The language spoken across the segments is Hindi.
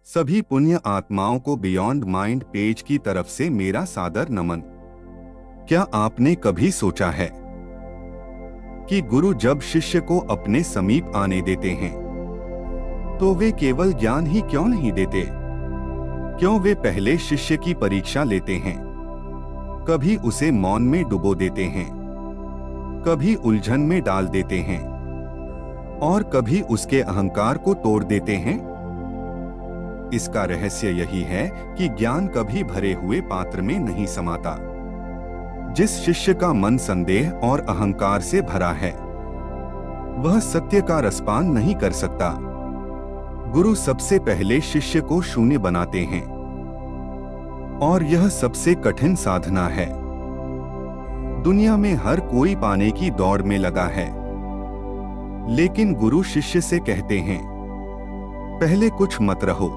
सभी पुण्य आत्माओं को बियॉन्ड माइंड पेज की तरफ से मेरा सादर नमन। क्या आपने कभी सोचा है कि गुरु जब शिष्य को अपने समीप आने देते हैं तो वे केवल ज्ञान ही क्यों नहीं देते? क्यों वे पहले शिष्य की परीक्षा लेते हैं? कभी उसे मौन में डुबो देते हैं, कभी उलझन में डाल देते हैं और कभी उसके अहंकार को तोड़ देते हैं। इसका रहस्य यही है कि ज्ञान कभी भरे हुए पात्र में नहीं समाता। जिस शिष्य का मन संदेह और अहंकार से भरा है वह सत्य का रसपान नहीं कर सकता। गुरु सबसे पहले शिष्य को शून्य बनाते हैं और यह सबसे कठिन साधना है। दुनिया में हर कोई पाने की दौड़ में लगा है, लेकिन गुरु शिष्य से कहते हैं पहले कुछ मत रहो।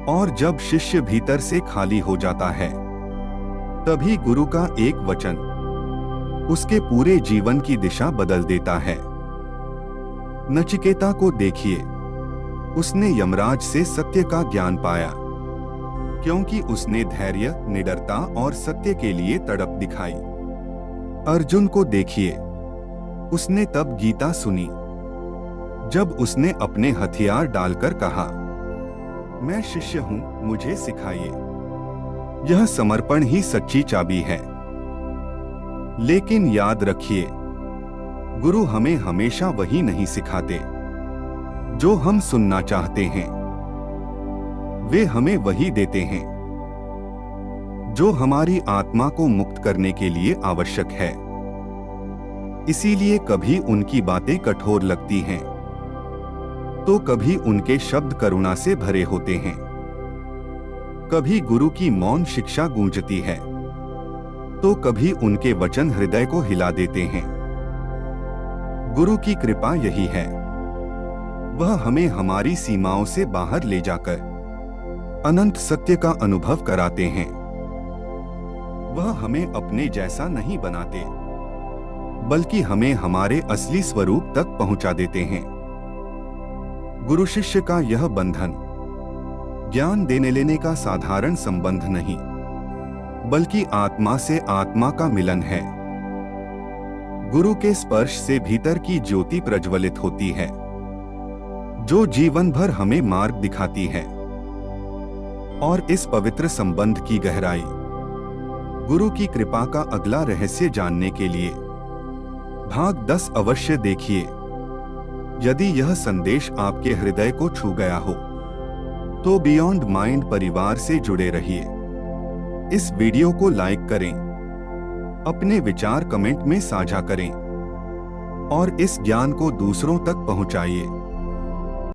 और जब शिष्य भीतर से खाली हो जाता है तभी गुरु का एक वचन उसके पूरे जीवन की दिशा बदल देता है। नचिकेता को देखिए, उसने यमराज से सत्य का ज्ञान पाया क्योंकि उसने धैर्य, निडरता और सत्य के लिए तड़प दिखाई। अर्जुन को देखिए, उसने तब गीता सुनी जब उसने अपने हथियार डालकर कहा मैं शिष्य हूं, मुझे सिखाइए। यह समर्पण ही सच्ची चाबी है। लेकिन याद रखिए, गुरु हमें हमेशा वही नहीं सिखाते जो हम सुनना चाहते हैं। वे हमें वही देते हैं जो हमारी आत्मा को मुक्त करने के लिए आवश्यक है। इसीलिए कभी उनकी बातें कठोर लगती हैं तो कभी उनके शब्द करुणा से भरे होते हैं। कभी गुरु की मौन शिक्षा गूंजती है तो कभी उनके वचन हृदय को हिला देते हैं। गुरु की कृपा यही है, वह हमें हमारी सीमाओं से बाहर ले जाकर अनंत सत्य का अनुभव कराते हैं। वह हमें अपने जैसा नहीं बनाते, बल्कि हमें हमारे असली स्वरूप तक पहुंचा देते हैं। गुरु शिष्य का यह बंधन ज्ञान देने लेने का साधारण संबंध नहीं, बल्कि आत्मा से आत्मा का मिलन है। गुरु के स्पर्श से भीतर की ज्योति प्रज्वलित होती है जो जीवन भर हमें मार्ग दिखाती है। और इस पवित्र संबंध की गहराई, गुरु की कृपा का अगला रहस्य जानने के लिए भाग 10 अवश्य देखिए। यदि यह संदेश आपके हृदय को छू गया हो तो बियॉन्ड माइंड परिवार से जुड़े रहिए। इस वीडियो को लाइक करें, अपने विचार कमेंट में साझा करें और इस ज्ञान को दूसरों तक पहुंचाइए।